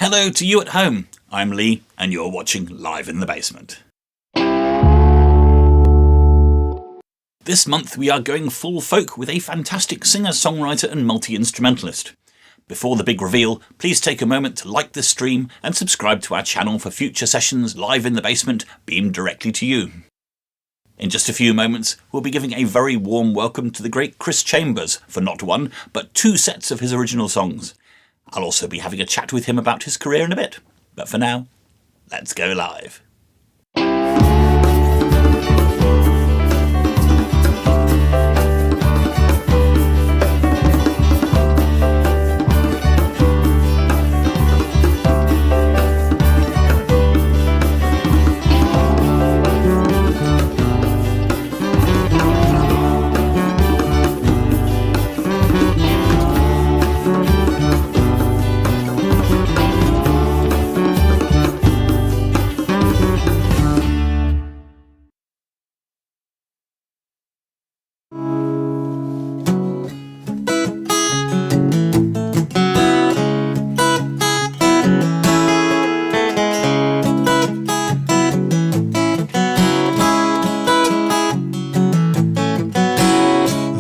Hello to you at home. I'm Lee, and you're watching Live in the Basement. This month we are going full folk with a fantastic singer, songwriter and multi-instrumentalist. Before the big reveal, please take a moment to like this stream and subscribe to our channel for future sessions live in the basement beamed directly to you. In just a few moments, we'll be giving a very warm welcome to the great Chris Chambers for not one, but two sets of his original songs. I'll also be having a chat with him about his career in a bit. But for now, let's go live.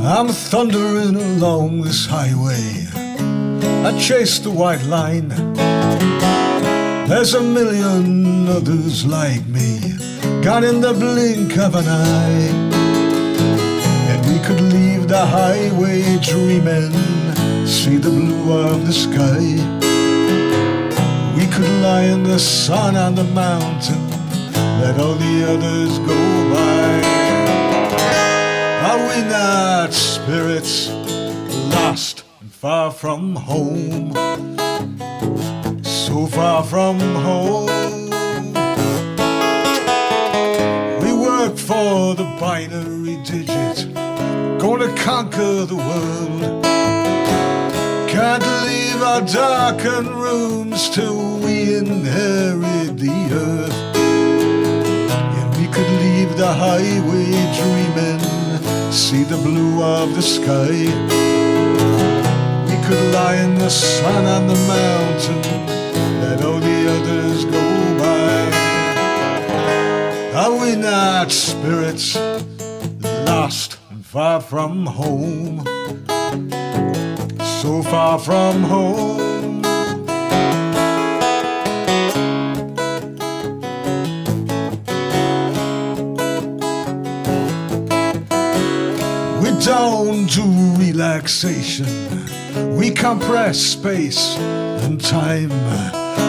I'm thundering along this highway. I chase the white line. There's a million others like me, gone in the blink of an eye. And we could leave the highway dreaming, see the blue of the sky. We could lie in the sun on the mountain, let all the others go by. Are we not spirits lost and far from home? So far from home. We work for the binary digit, gonna conquer the world. Can't leave our darkened rooms till we inherit the earth. Yet we could leave the highway dreaming, see the blue of the sky. We could lie in the sun on the mountain, let all the others go by. Are we not spirits lost and far from home? So far from home. Don't do relaxation, we compress space and time.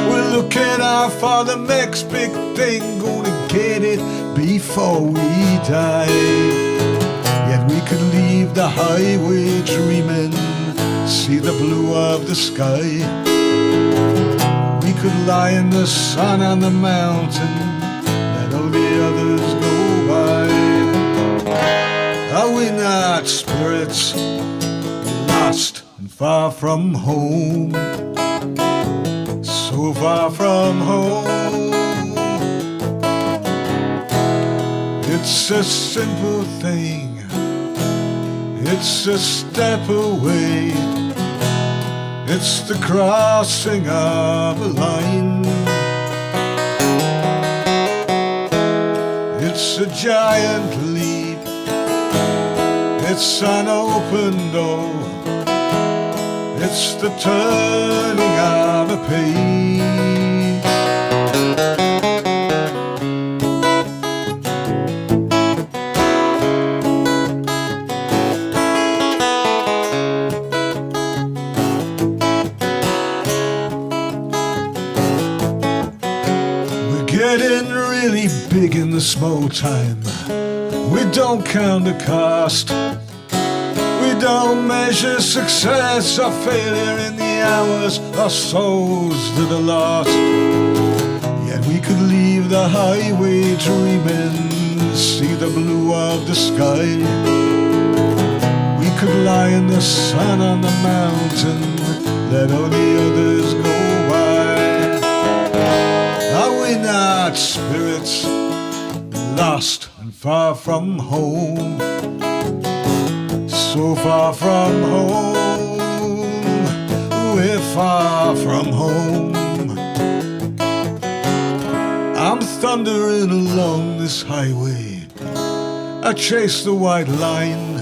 We're looking out for the next big thing, gonna get it before we die. Yet we could leave the highway dreaming, see the blue of the sky. We could lie in the sun on the mountain, let all the others go by. Are we not spirits lost and far from home? So far from home. It's a simple thing, it's a step away. It's the crossing of a line. It's a giant leap, it's an open door, it's the turning of a page. We're getting really big in the small time. We don't count the cost. We don't measure success or failure in the hours or souls that are lost. Yet we could leave the highway dreaming, see the blue of the sky. We could lie in the sun on the mountain, let all the others go by. Are we not spirits lost and far from home? So far from home, we're far from home. thundering along this highway. I chase the white line.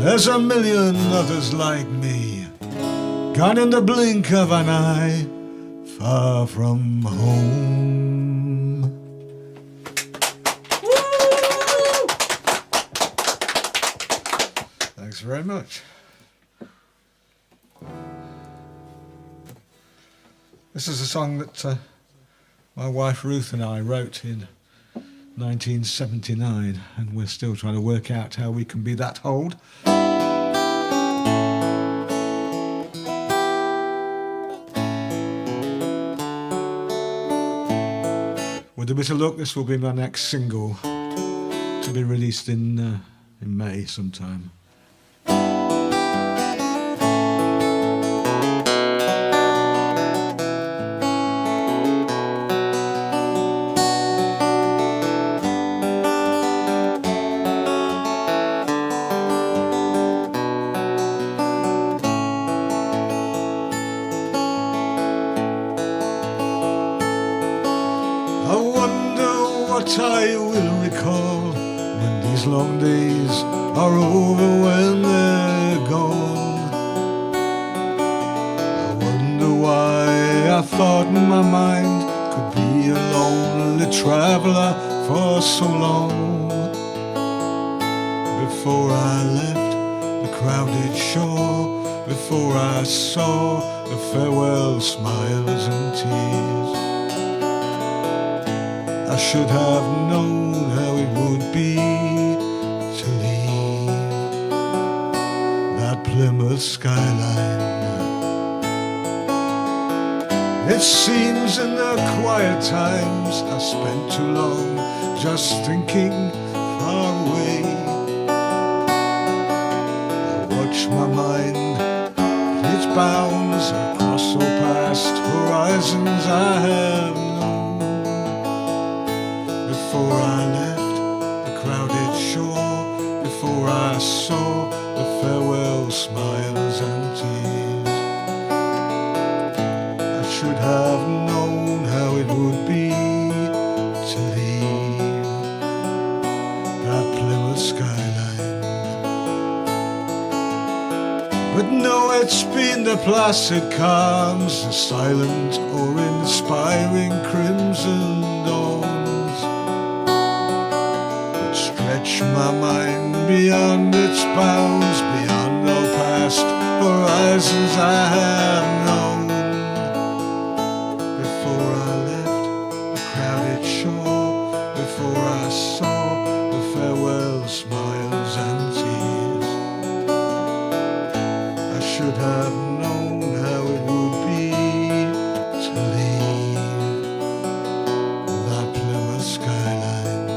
There's a million others like me, gone in the blink of an eye, far from home. Woo! Thanks very much. This is a song that my wife Ruth and I wrote in 1979, and we're still trying to work out how we can be that old. With a bit of luck, this will be my next single to be released in May sometime. I will recall when these long days are over, when they're gone. I wonder why I thought my mind could be a lonely traveler for so long. Before I left the crowded shore, before I saw the farewell smiles and tears, I should have known how it would be to leave that Plymouth skyline. It seems in the quiet times I spent too long just thinking far away. I watch my mind its bounds across so past horizons I have known. Before I left the crowded shore, before I saw the farewell smiles and tears, I should have known how it would be to leave that Plymouth skyline. But no, it's been the placid calms, the silent or inspiring crimson dawns, stretch my mind beyond its bounds, beyond all past horizons I have known. Before I left the crowded shore, before I saw the farewell smiles and tears, I should have known how it would be to leave that Plymouth skyline.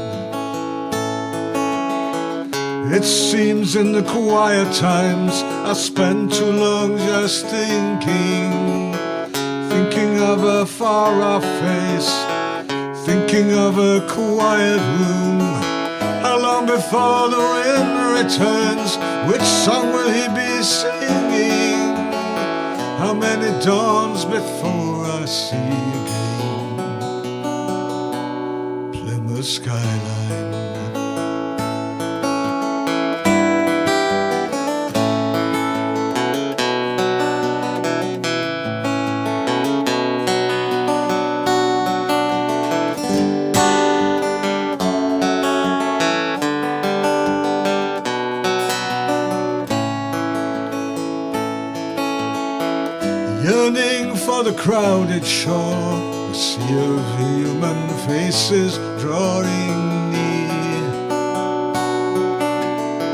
It seems in the quiet times I spend too long just thinking of a far-off face, thinking of a quiet room. How long before the rain returns? Which song will he be singing? How many dawns before I see again Plymouth skyline? Yearning for the crowded shore, a sea of human faces drawing near,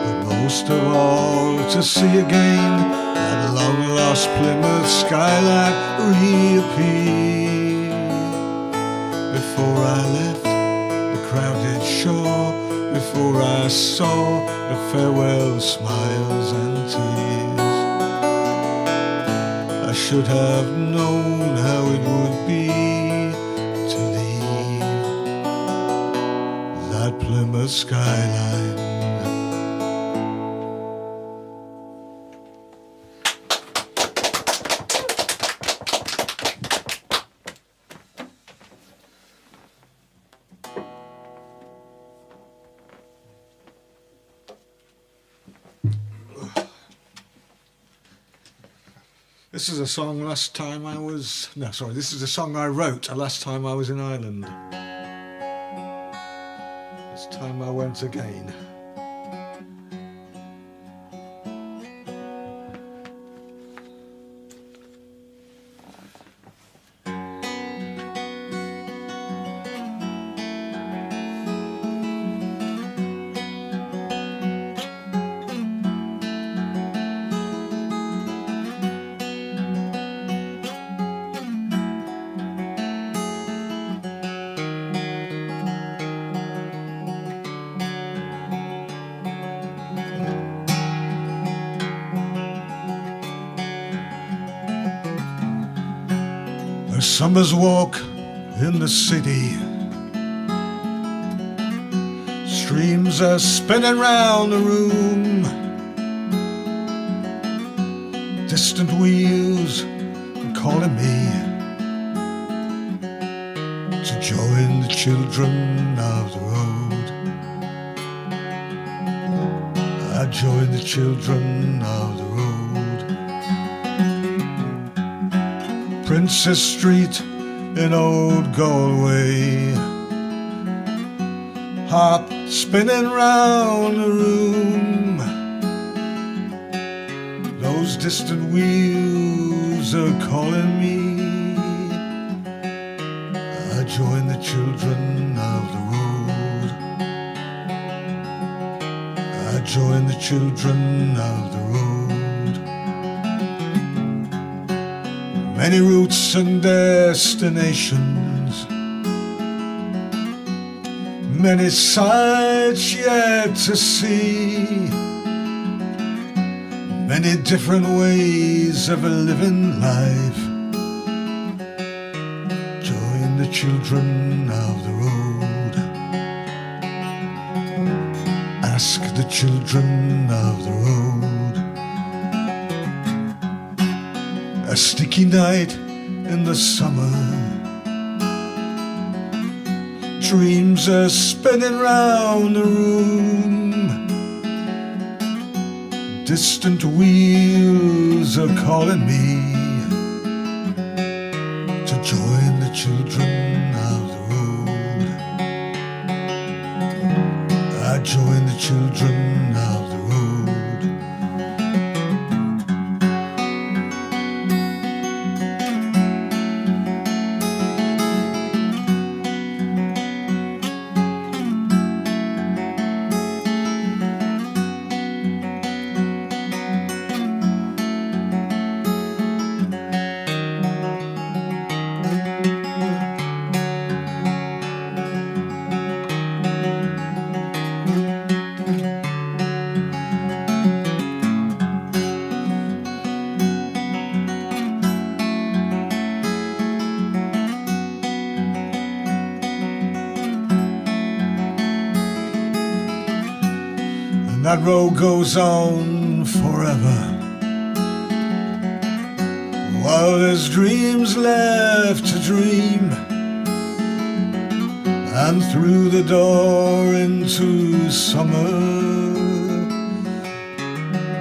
but most of all to see again that long-lost Plymouth skyline reappear. Before I left the crowded shore, before I saw the farewell smiles and tears, I should have known how it would be to leave that Plymouth skyline. This is a song last time I was... No, sorry, this is a song I wrote last time I was in Ireland. This time I went again. A summer's walk in the city. Streams are spinning round the room. Distant wheels are calling me to join the children of the road. I join the children of the road. Princess Street in old Galway, harp spinning round the room. Those distant wheels are calling me. I join the children of the road. I join the children of the road. Many routes and destinations, many sights yet to see, many different ways of living life. Join the children of the road. Ask the children of the road. A sticky night in the summer, dreams are spinning round the room. Distant wheels are calling me to join the children of the road. I join the children of the road. That road goes on forever, while there's dreams left to dream. And through the door into summer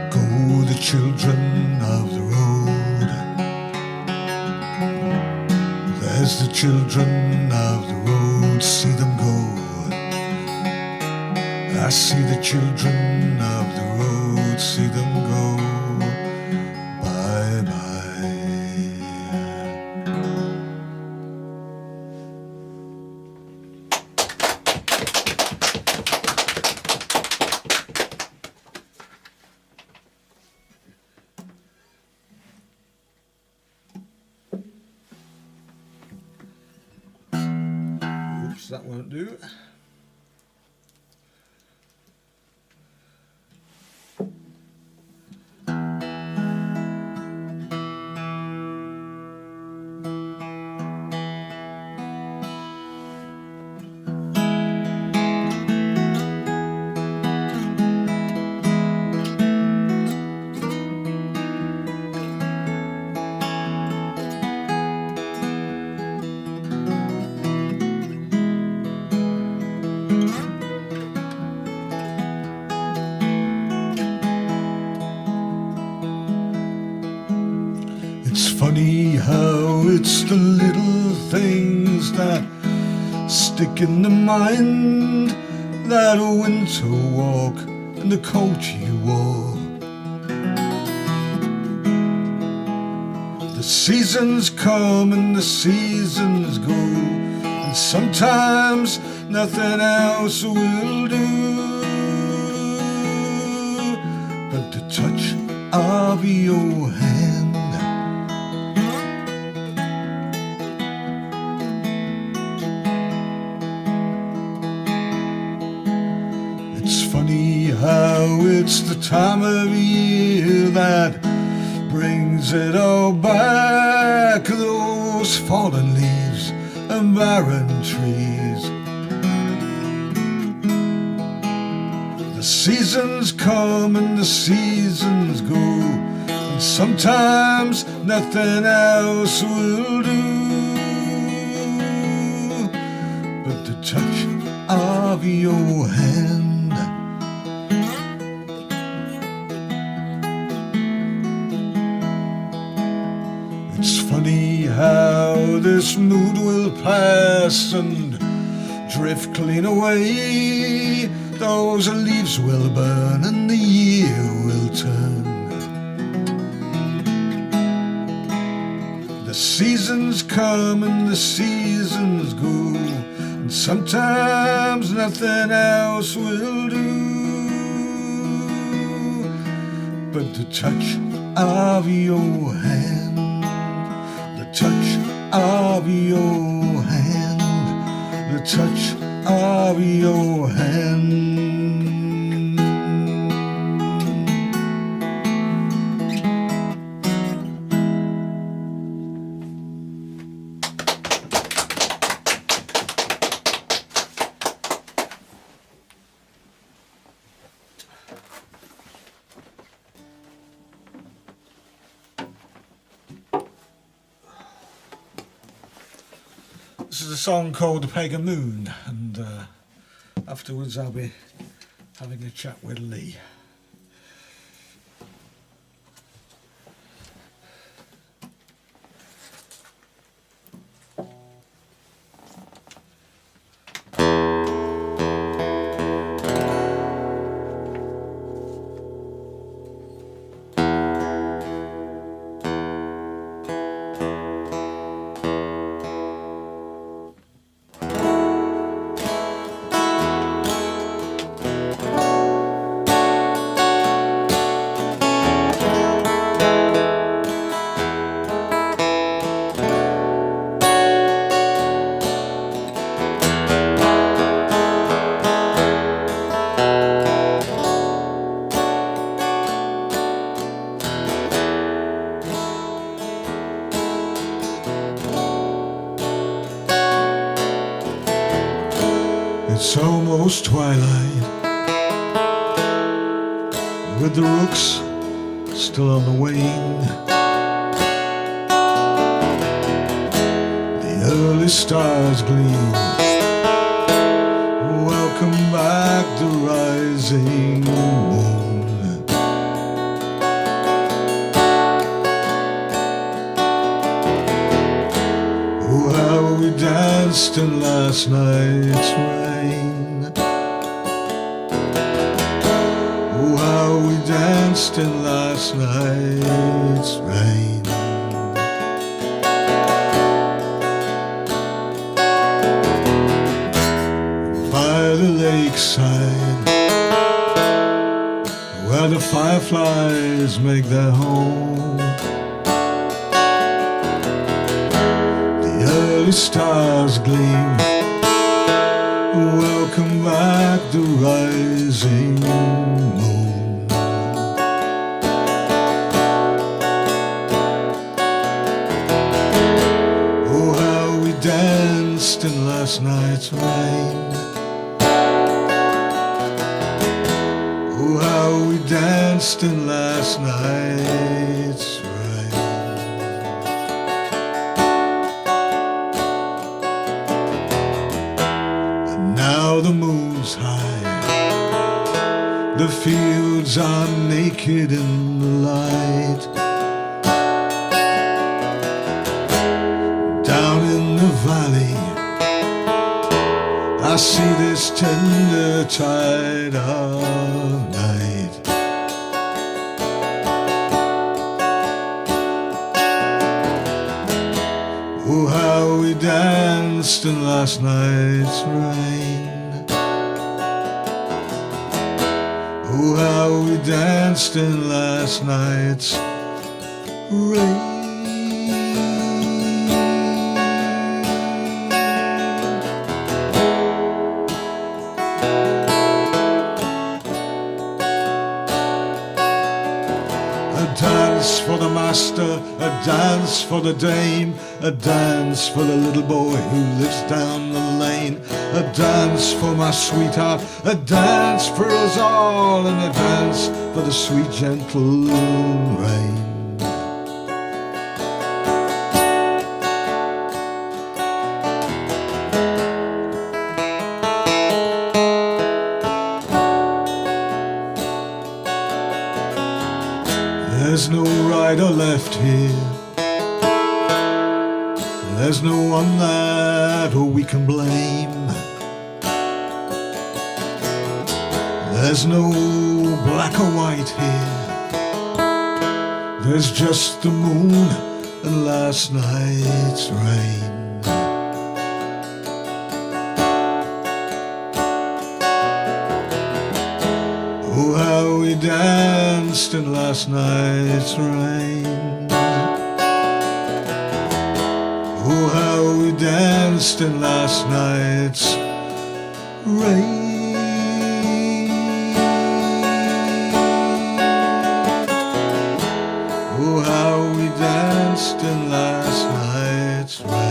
go the children of the road. There's the children of the road, see them go. I see the children of the road, see them go. Bye bye. Oops, that won't do. It's funny how it's the little things that stick in the mind, that winter walk and the coat you wore. The seasons come and the seasons go, and sometimes nothing else will do but the touch of your hand. It's funny how it's the time of year that brings it all back, those fallen leaves and barren trees. The seasons come and the seasons go, and sometimes nothing else will do but the touch of your hand. It's funny how this mood will pass and drift clean away. Those leaves will burn and the year will turn. The seasons come and the seasons go, and sometimes nothing else will do but the touch of your hand. The touch of your hand, the touch of your hand. This is a song called The Pagan Moon, and afterwards I'll be having a chat with Leigh. It's almost twilight, with the rooks still on the wing. The early stars gleam. Welcome back, the rising moon. Oh, how we danced in last night's rain. Oh, how we danced in last night's rain. By the lakeside, where the fireflies make their home, the early stars gleam. Welcome back, the rising moon. Oh, how we danced in last night's rain. Oh, how we danced in last night's rain. Now the moon's high, the fields are naked in the light. in the valley, I see this tender tide of night. Oh, how we danced in last night's rain. Oh, how we danced in last night's rain. A dance for the master, a dance for the dame, a dance for the little boy who lives down the lane, a dance for my sweetheart, a dance for us all, and a dance for the sweet gentle rain. There's no right or left here. There's no one that we can blame. There's no black or white here. There's just the moon and last night's rain. Oh, how we danced in last night's rain. Oh, how we danced in last night's rain. Oh, how we danced in last night's rain.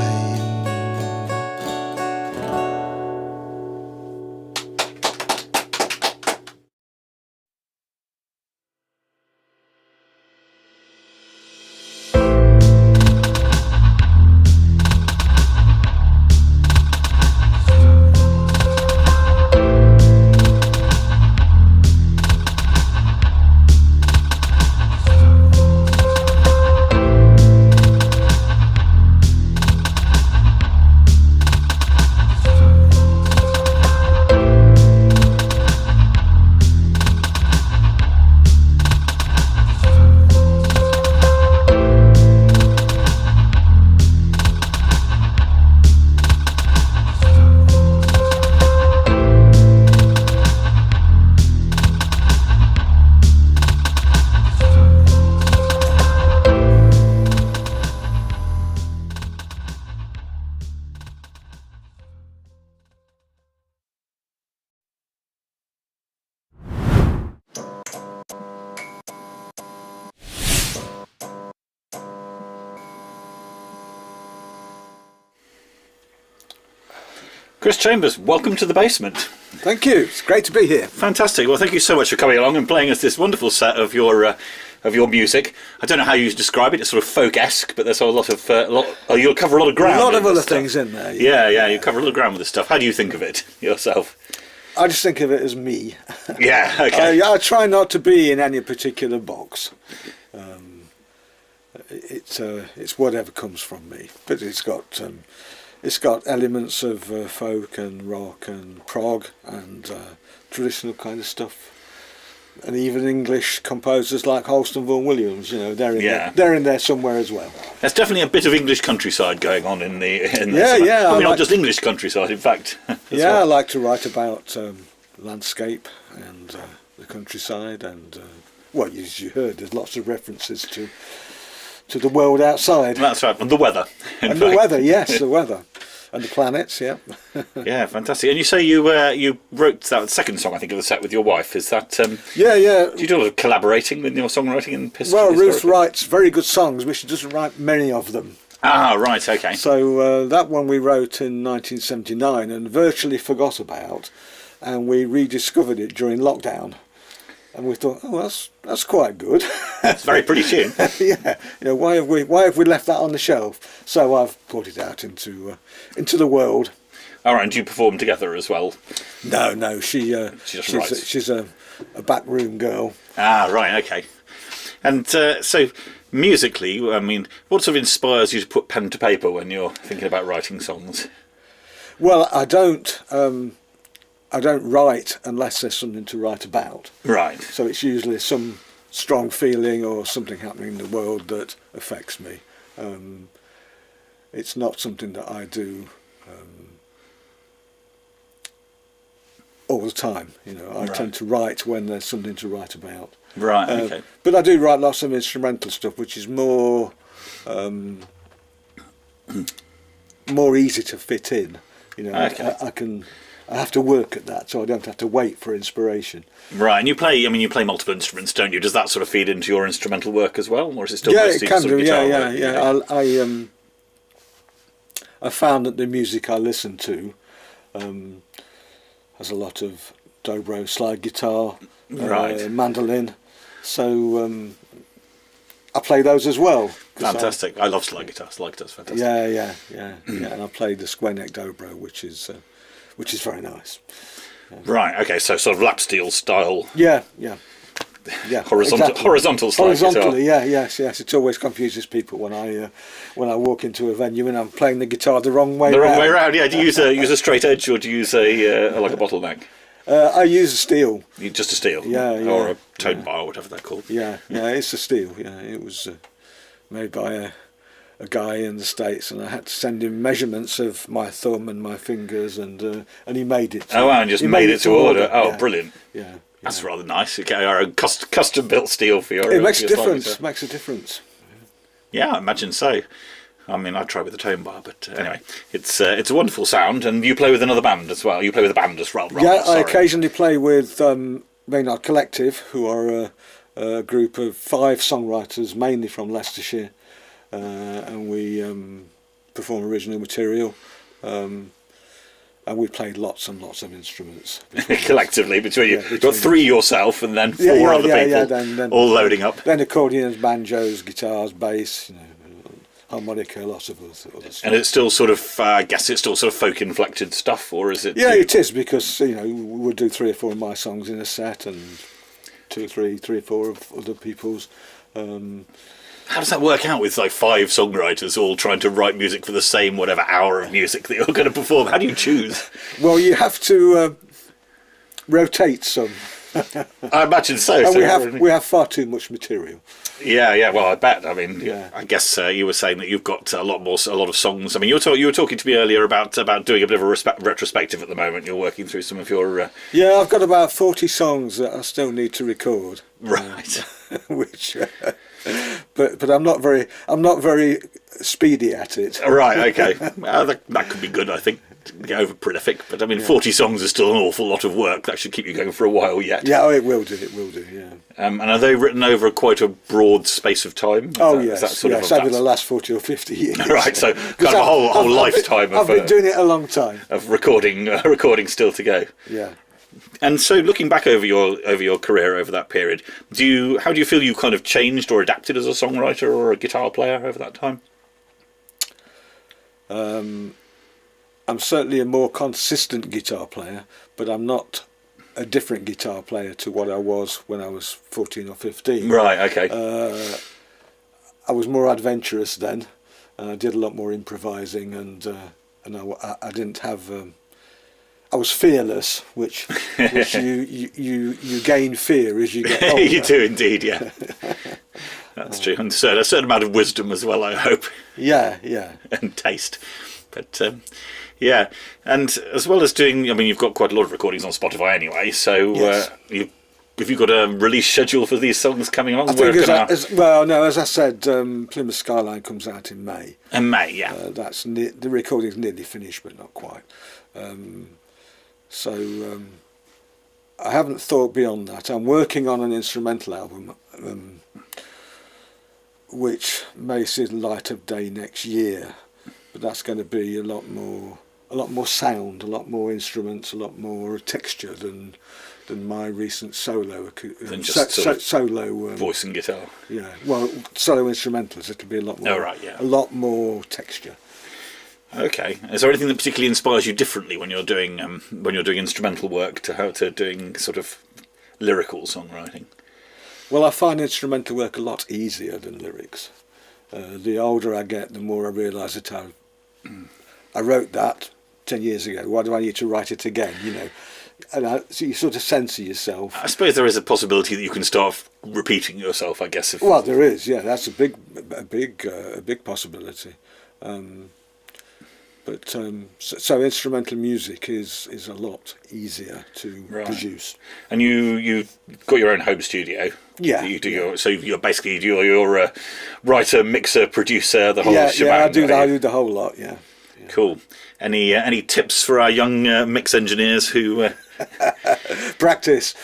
Chris Chambers, welcome to the basement. Thank you. It's great to be here. Fantastic. Well, thank you so much for coming along and playing us this wonderful set of your music. I don't know how you describe it. It's sort of folk-esque, but there's a lot of you'll cover a lot of ground. A lot of other stuff. things in there. Yeah, you cover a lot of ground with this stuff. How do you think of it yourself? I just think of it as me. Yeah. Okay. I try not to be in any particular box. It's whatever comes from me, but it's got elements of folk and rock and prog and traditional kind of stuff, and even English composers like Holston Vaughan Williams. You know, they're in there somewhere as well. There's definitely a bit of English countryside going on in the. Yeah. I mean, not just English countryside, in fact. Yeah, well. I like to write about landscape and the countryside, and as you heard, there's lots of references to the world outside. That's right, and the weather. The weather, yes, the weather. And the planets, yeah. Yeah, fantastic. And you say you wrote that second song, I think, of the set with your wife. Is that... Yeah. Do you do a lot of collaborating with your songwriting and history? Well, Ruth writes very good songs, but she doesn't write many of them. Ah, right, okay. So that one we wrote in 1979 and virtually forgot about, and we rediscovered it during lockdown. And we thought, that's quite good. It's a very pretty tune. Yeah, why have we left that on the shelf? So I've put it out into the world. All right, and do you perform together as well? No, she just writes. She's a backroom girl. Ah, right, okay. And so Musically, I mean, what sort of inspires you to put pen to paper when you're thinking about writing songs? Well, I don't write unless there's something to write about. Right. So it's usually some strong feeling or something happening in the world that affects me. It's not something that I do all the time. I tend to write when there's something to write about. Right. Okay. But I do write lots of instrumental stuff, which is more easy to fit in. Okay. I have to work at that, so I don't have to wait for inspiration. Right, and you play multiple instruments, don't you? Does that sort of feed into your instrumental work as well, or is it still mostly it can sort of do. guitar Yeah. work? I found that the music I listen to has a lot of dobro, slide guitar, mandolin. So I play those as well. Fantastic! I love slide guitar. Slide guitar's fantastic. Yeah. And I play the square neck dobro, which is very nice. Right. Okay. So sort of lap steel style. Yeah. Horizontal slide Horizontally, guitar. yes. It always confuses people when I walk into a venue and I'm playing the guitar the wrong way. The wrong way around. Yeah. Do you use a straight edge or do you use a like a bottleneck? I use a steel. Just a steel. Or a tone bar, or whatever they're called. Yeah. It's a steel. Yeah. It was made by a guy in the States, and I had to send him measurements of my thumb and my fingers, and he made it. Oh, wow, and just made it to order. Oh, yeah. Brilliant. Yeah. That's rather nice. Okay, our custom built steel for your. It makes a your difference. guitar. Makes a difference. Yeah, I imagine so. I mean, I'd try with a tone bar, but anyway, it's a wonderful sound, and you play with another band as well. You play with a band as well, right? Yeah, I occasionally play with Maynard Collective, who are a group of 5 songwriters, mainly from Leicestershire, and we perform original material. And we played lots and lots of instruments. Collectively, between you. Yeah, You've got 3 yourself and then 4 other people, then, all loading up. Then accordions, banjos, guitars, bass, harmonica, lots of other stuff. And it's still sort of, I guess it's still sort of folk-inflected stuff, or is it? Yeah, it is, because, we'll do 3 or 4 of my songs in a set and 2 or 3 or 4 of other people's. How does that work out with like 5 songwriters all trying to write music for the same whatever hour of music that you're going to perform? How do you choose? Well, you have to rotate some. I imagine so. And we have far too much material. Yeah. Well, I bet. I mean, Yeah. I guess you were saying that you've got a lot of songs. I mean, you were talking to me earlier about doing a bit of a retrospective at the moment. You're working through some of your. Yeah, I've got about 40 songs that I still need to record. Right. Which. But I'm not very speedy at it. Right. Okay. Well, that could be good. I think. Get over prolific, but I mean, 40 songs is still an awful lot of work. That should keep you going for a while yet. Yeah, it will do. Yeah. And are they written over quite a broad space of time? Yes. Over the last 40 or 50 years. Right. So kind of a whole lifetime. I've been doing it a long time. Of recording still to go. Yeah. And so, looking back over your career over that period, how do you feel you kind of changed or adapted as a songwriter or a guitar player over that time? I'm certainly a more consistent guitar player, but I'm not a different guitar player to what I was when I was 14 or 15. Right, okay. I was more adventurous then, and I did a lot more improvising, and I didn't have. I was fearless, which you gain fear as you get older. You do indeed, yeah. That's true, and a certain amount of wisdom as well, I hope. Yeah. And taste, but. Yeah, and as well as doing, I mean, you've got quite a lot of recordings on Spotify anyway, so yes. Have you got a release schedule for these songs coming on? I think as I said, Plymouth Skyline comes out in May. In May, yeah. The recording's nearly finished, but not quite. So I haven't thought beyond that. I'm working on an instrumental album, which may see the light of day next year, but that's going to be a lot more sound, a lot more instruments, a lot more texture than my recent solo. Than just solo voice and guitar. Yeah, well, solo instrumentals. It'll be a lot more. Oh right, yeah. A lot more texture. Okay. Is there anything that particularly inspires you differently when you're doing instrumental work to how to doing sort of lyrical songwriting? Well, I find instrumental work a lot easier than lyrics. The older I get, the more I realise that I wrote that 10 years ago. Why do I need to write it again? You know, and so you sort of censor yourself. I suppose there is a possibility that you can start repeating yourself, I guess. Well, there is. Yeah, that's a big possibility. So instrumental music is a lot easier to produce. And you've got your own home studio. Yeah. You do so you're basically you're a writer, mixer, producer, the whole shebang. Yeah, I do the whole lot. Yeah. Cool. Any tips for our young mix engineers who practice,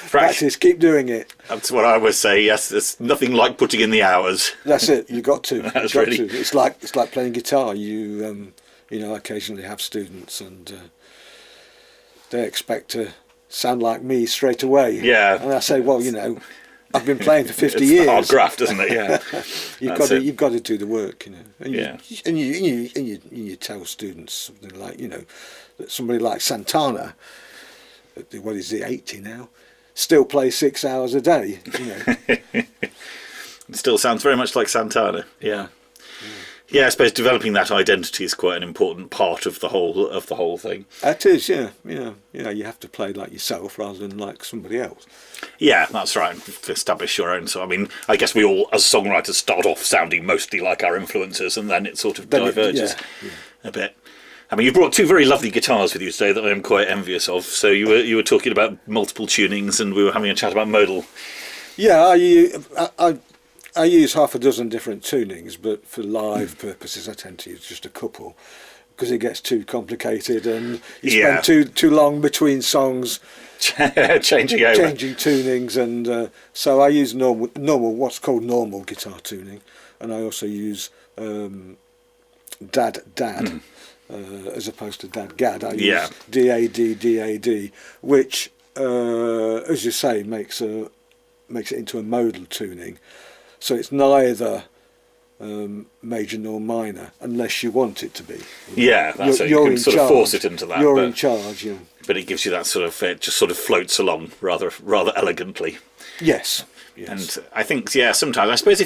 keep doing it. That's what I always say. Yes, there's nothing like putting in the hours. That's it. You got to. That's really. It's like playing guitar. You know, I occasionally have students and they expect to sound like me straight away. Yeah. And I say, well, you know, I've been playing for 50 years. It's hard graft, isn't it? Yeah. You've got to do the work, you know. And you tell students something like, you know, that somebody like Santana, what is he, 80 now, still plays 6 hours a day. You know. It still sounds very much like Santana. Yeah. Yeah, I suppose developing that identity is quite an important part of the whole thing. It is, yeah. You have to play like yourself rather than like somebody else. Yeah, that's right. Establish your own. So, I mean, I guess we all, as songwriters, start off sounding mostly like our influences, and then it sort of diverges a bit. I mean, you've brought two very lovely guitars with you today that I am quite envious of. So you were talking about multiple tunings, and we were having a chat about modal. Yeah, I use half a dozen different tunings, but for live purposes I tend to use just a couple because it gets too complicated and you spend too long between songs changing tunings, and so I use normal what's called normal guitar tuning, and I also use dad as opposed to dad-gad. I use DAD, which as you say makes it into a modal tuning. So it's neither major nor minor, unless you want it to be. Yeah, that's it. You can sort of force it into that. You're in charge, yeah. But it gives you that sort of, it just sort of floats along rather elegantly. Yes. And I think, sometimes, I suppose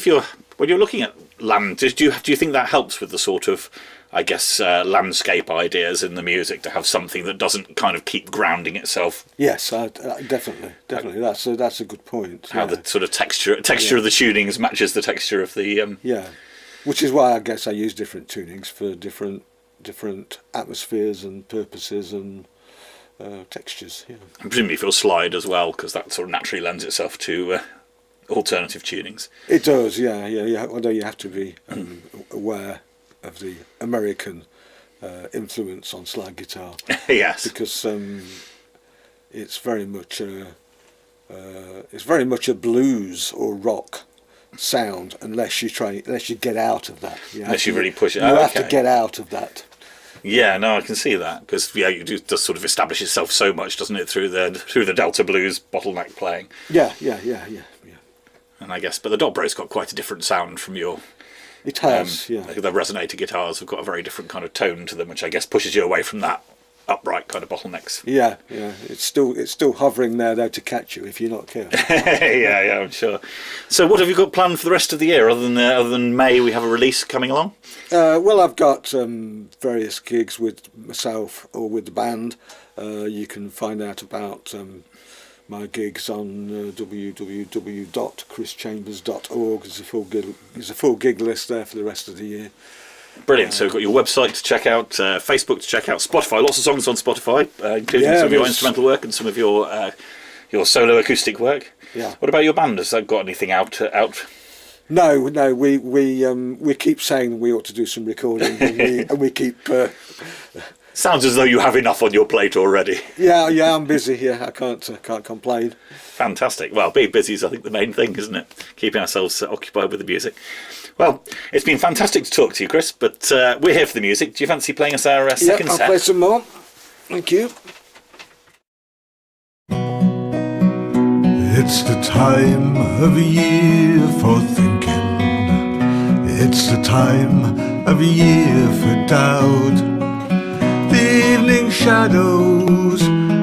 when you're looking at land, do you think that helps with the sort of, I guess, landscape ideas in the music, to have something that doesn't kind of keep grounding itself? Yes, definitely. That's a good point. How the sort of texture of the tunings matches the texture of the... which is why I guess I use different tunings for different atmospheres and purposes and textures. Yeah. And presumably for slide as well, because that sort of naturally lends itself to alternative tunings. It does, yeah. Although you have to be aware of the American influence on slide guitar. Yes, because it's very much a blues or rock sound unless you get out of that. Unless you really push it. You have to get out of that. Yeah, no, I can see that, because you do just sort of establish itself so much, doesn't it, through the Delta blues bottleneck playing. Yeah. And I guess, but the Dobro's got quite a different sound from your... It has, The resonator guitars have got a very different kind of tone to them, which I guess pushes you away from that upright kind of bottlenecks. Yeah. It's still hovering there though to catch you if you're not careful. yeah, I'm sure. So, what have you got planned for the rest of the year? Other than May, we have a release coming along. Well, I've got various gigs with myself or with the band. You can find out about my gigs on www.chrischambers.org. There's a full gig list there for the rest of the year. Brilliant. So we've got your website to check out, Facebook to check out, Spotify. Lots of songs on Spotify, including some of your instrumental work and some of your solo acoustic work. Yeah. What about your band? Has that got anything out? No. We keep saying we ought to do some recording, and we keep. Sounds as though you have enough on your plate already. Yeah, I'm busy here. I can't complain. Fantastic. Well, being busy is, I think, the main thing, isn't it? Keeping ourselves occupied with the music. Well, it's been fantastic to talk to you, Chris, but we're here for the music. Do you fancy playing us our second set? I'll play some more. Thank you. It's the time of year for thinking. It's the time of year for doubt. The evening shadows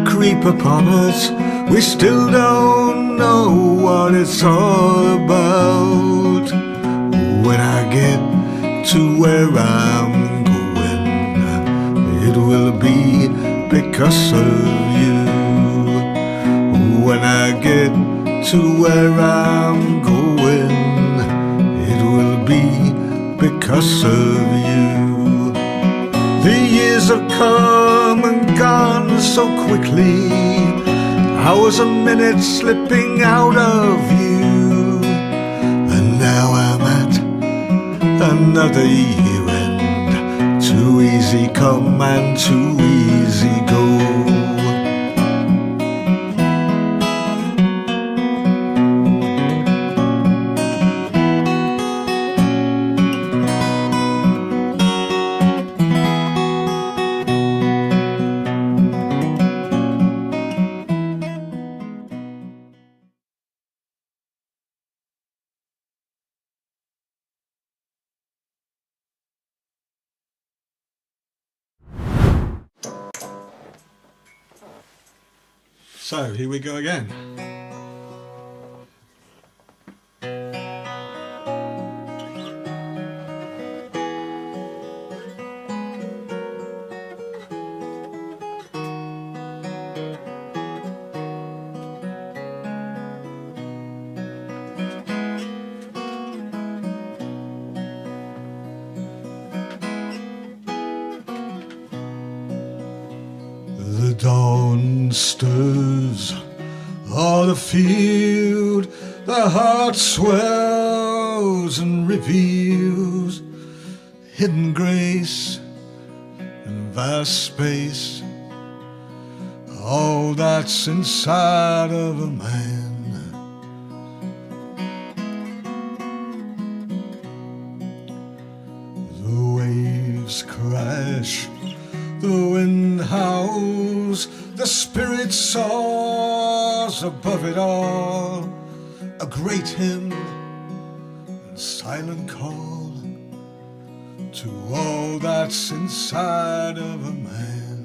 creep upon us. We still don't know know what it's all about. When I get to where I'm going, it will be because of you. When I get to where I'm going, it will be because of you. The years have come and gone so quickly, hours and minutes slipping out of you, and now I'm at another year end. Too easy come and too easy go. So here we go again. The dawn stirs o'er the field, the heart swells and reveals hidden grace and vast space, all that's inside of a man. The waves crash, the wind howls, the spirit soars above it all, a great hymn and silent call to all that's inside of a man.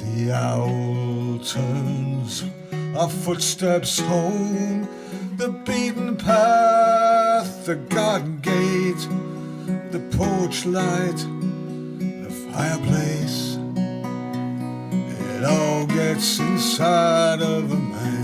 The owl turns our footsteps home, the beaten path, the garden gate, the porch light, the fireplace, it all gets inside of a man.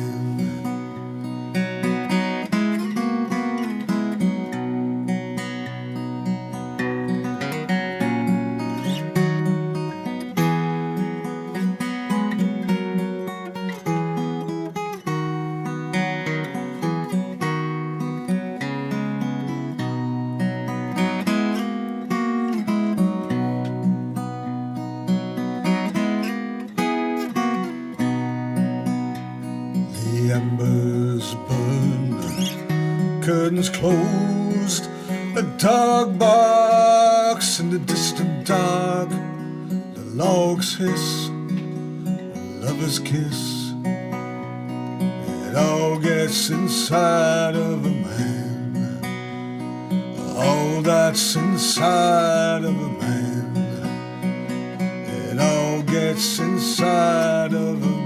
The embers burn, curtains closed, a dog barks in the distant dark, the logs hiss, a lover's kiss, it all gets inside of a man, all that's inside of a man, it all gets inside of a man.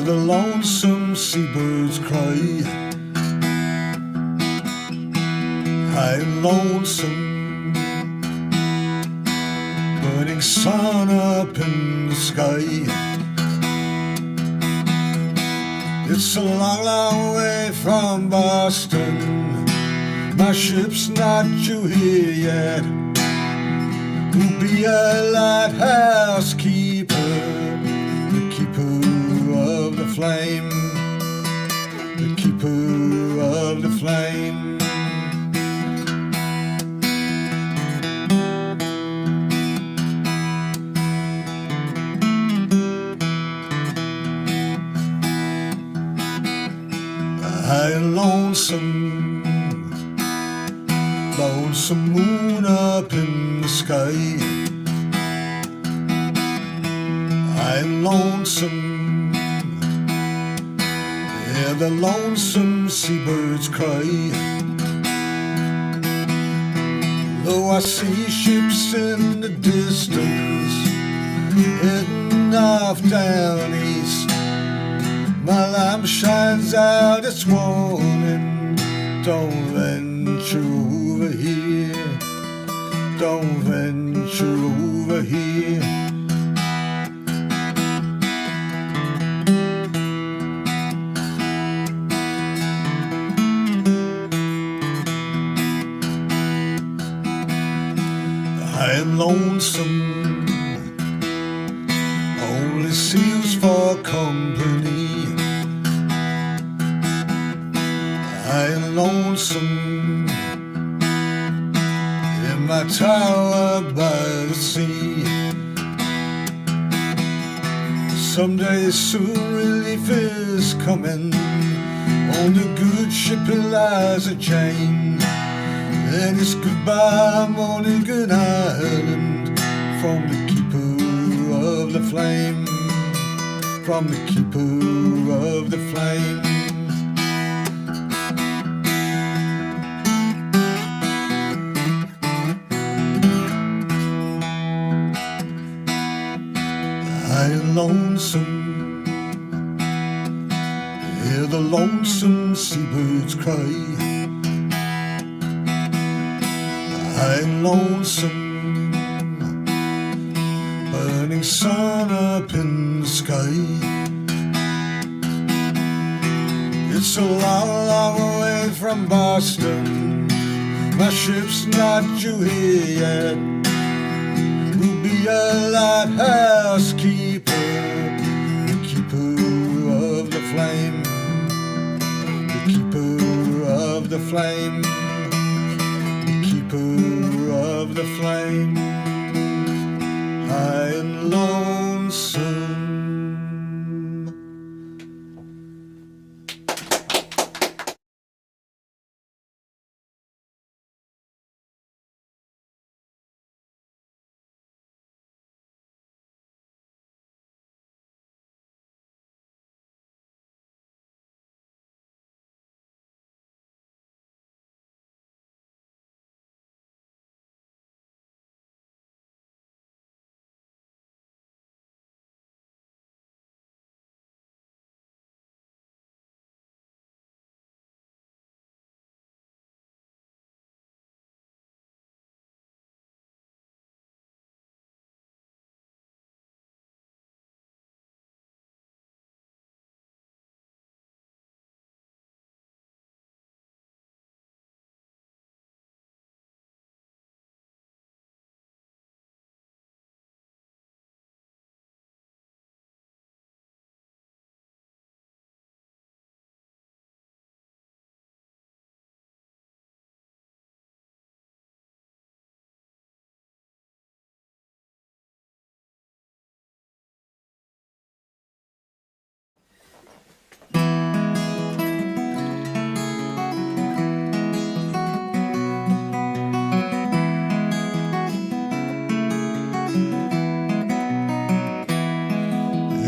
the lonesome seabirds cry. High and lonesome, burning sun up in the sky. It's a long, long way from Boston. My ship's not due here yet. Who'll be a lighthouse keeper, the keeper of the flame, the keeper of the flame. High and lonesome, lonesome moon up in the sky. I'm lonesome, hear the lonesome seabirds cry. Though I see ships in the distance heading off down east, my lamp shines out this morning. Don't venture over here, don't venture over here. I am lonesome, only seals for company. I am lonesome in my tower by the sea. Someday soon relief is coming on the good ship Eliza Jane. And it's goodbye Morning Island from the keeper of the flame, from the keeper of the flame. I am lonesome, hear the lonesome seabirds cry. I'm lonesome, burning sun up in the sky. It's a long, long way from Boston. My ship's not due here yet. We'll be a lighthouse keeper, the keeper of the flame, the keeper of the flame, the keeper of the flame. High and lonesome.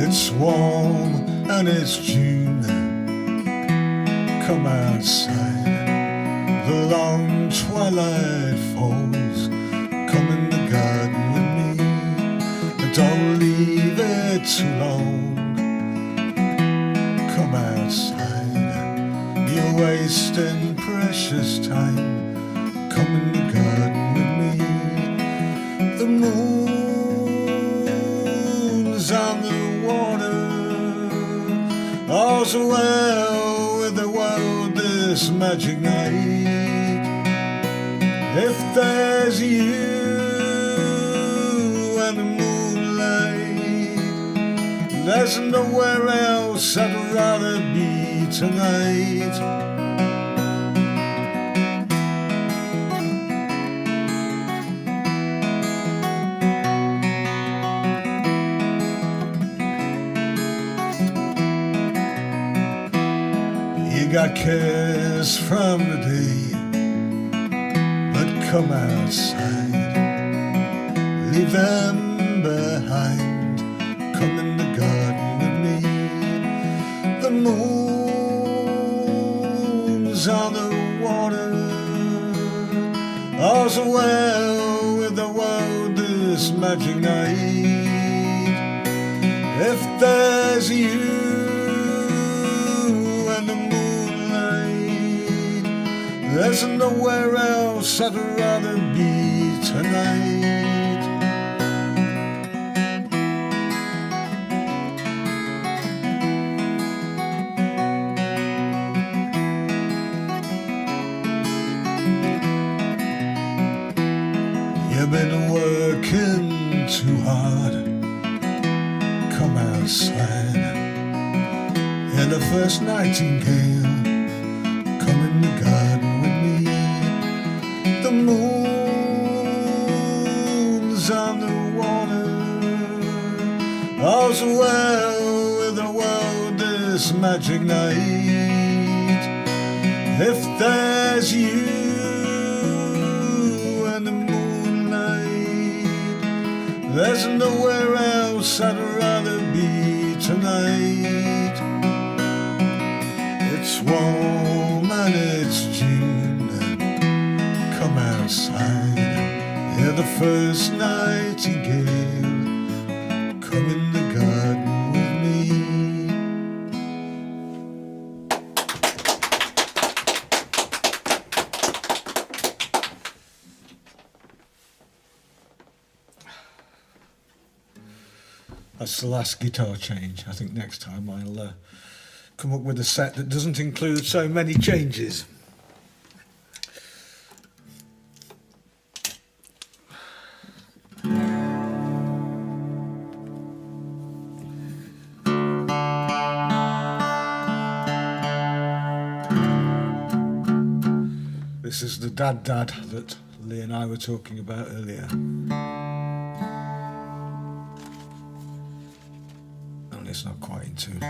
It's warm and it's June. Come outside, the long twilight falls. Come in the garden with me, don't leave it too long. wasting precious time. Come in the garden with me. The moon's on the water. All's well with the world this magic night. If there's you and the moonlight, there's nowhere else I'd rather be tonight. You got cares from the day, but come outside, leave them behind. Come in the garden with me. The moon's on the water. All's well with the world this magic night. If there's you and the moonlight, there's nowhere else I'd rather be tonight. You've been working too hard. Come outside. You're the first nightingale. Come in the garden with me. The moon's on the water. All's well with the world this magic night. If there's you and the moonlight, there's nowhere else I'd rather be tonight. It's warm and it's June. Come outside. You're the first nightingale. Come in the garden with me. That's the last guitar change. I think next time I'll come up with a set that doesn't include so many changes. This is the dad that Leigh and I were talking about earlier. And it's not quite in tune.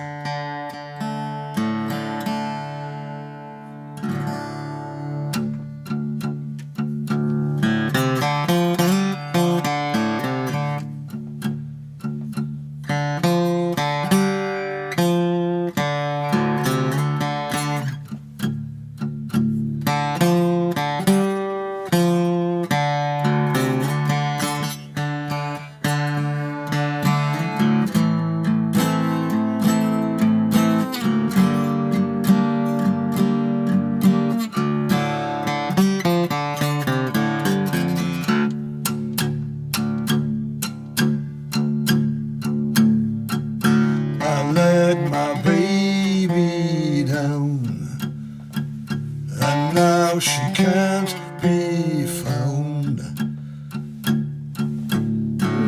Now she can't be found.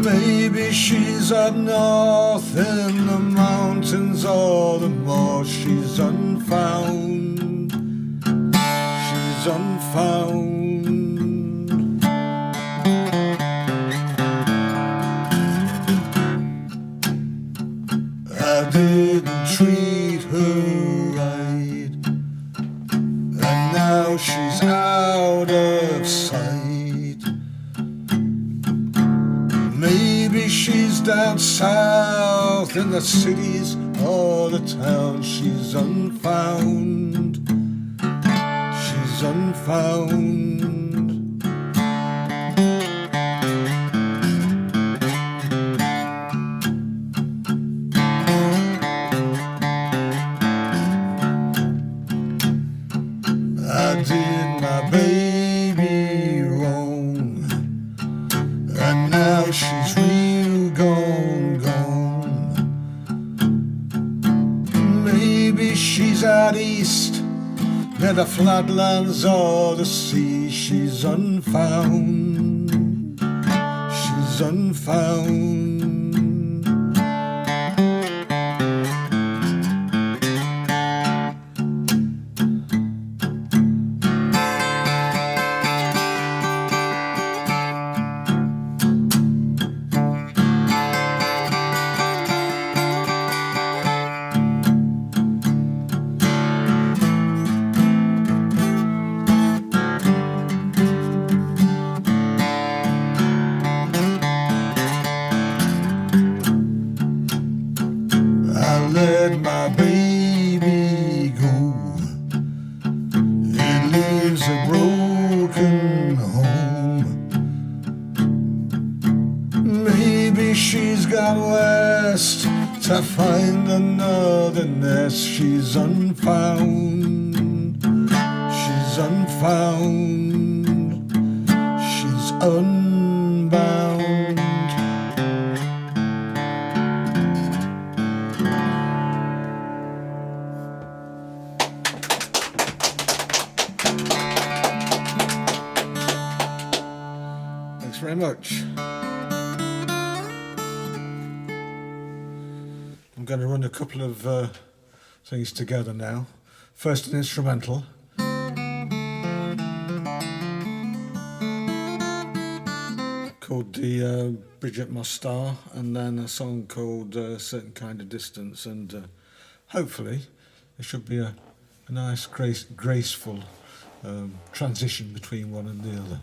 Maybe she's up north in the mountains, or the more she's unfound. She's unfound. I didn't treat her right, and now she's out of sight. Maybe she's down south in the cities or the towns. She's unfound. She's unfound. out east, near the flatlands or the sea. She's unfound, she's unfound. Let my baby go. It leaves a broken home. Maybe she's gone west to find another nest. She's unfound, she's unfound, she's unbound. Thanks very much. I'm going to run a couple of things together now. First an instrumental. Called the Bridget Mostar, and then a song called Certain Kind of Distance, and hopefully there should be a nice graceful transition between one and the other.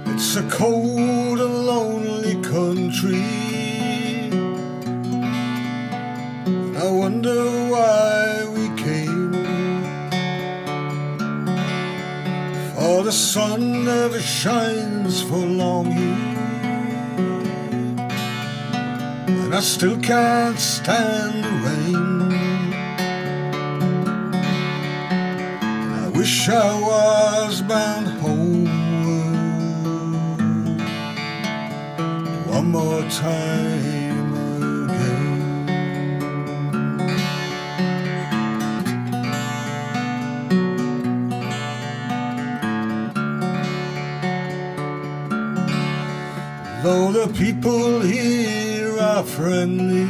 It's a cold and lonely country. I wonder why we came. sun never shines for long here, and I still can't stand the rain. I wish I was bound homeward one more time again. Though the people here are friendly,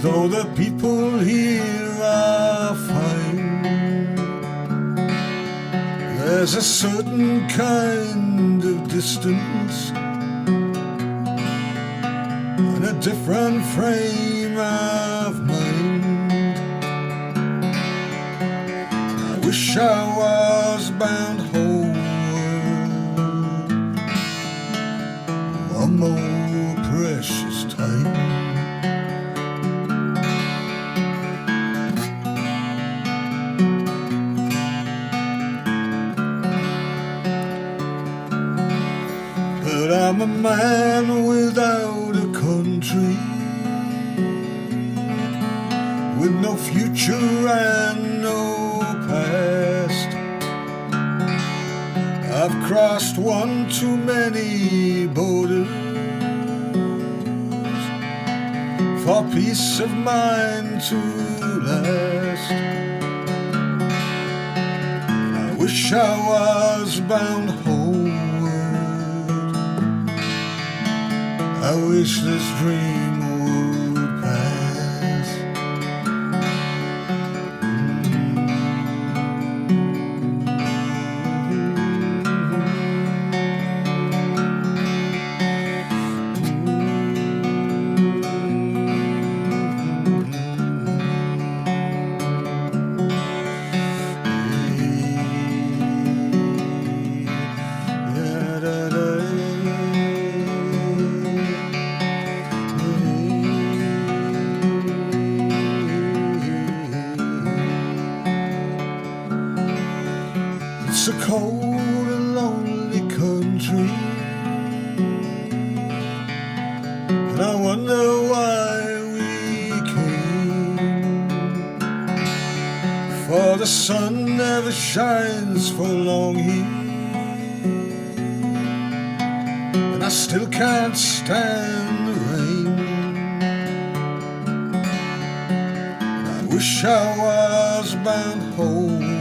though the people here are fine, there's a certain kind of distance and a different frame of mind. I wish I was bound home one more precious time. But I'm a man without a country, with no future and no past. I've crossed one too many borders for peace of mind to last. I wish I was bound homeward, I wish this dream would pass. It's a cold and lonely country, and I wonder why we came. For the sun never shines for long here, and I still can't stand the rain. I wish I was bound home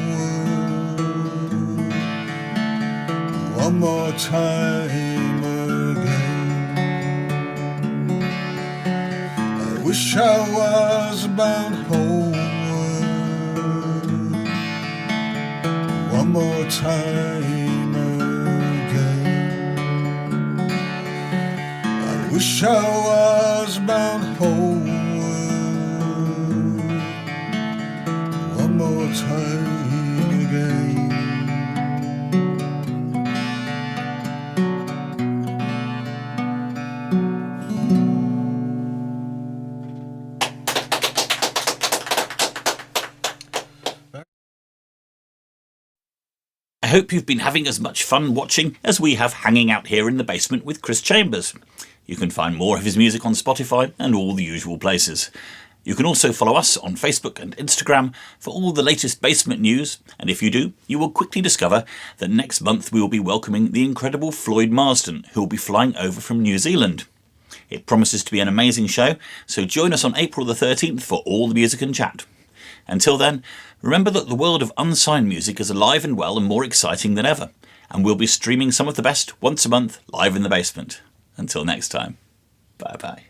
one more time again. I wish I was bound homeward one more time again. I wish I was bound homeward one more time again. I hope you've been having as much fun watching as we have hanging out here in the basement with Chris Chambers. You can find more of his music on Spotify and all the usual places. You can also follow us on Facebook and Instagram for all the latest basement news, and if you do, you will quickly discover that next month we will be welcoming the incredible Floyd Marsden, who will be flying over from New Zealand. It promises to be an amazing show, so join us on April the 13th for all the music and chat. Until then, remember that the world of unsigned music is alive and well and more exciting than ever, and we'll be streaming some of the best once a month live in the basement. Until next time, bye bye.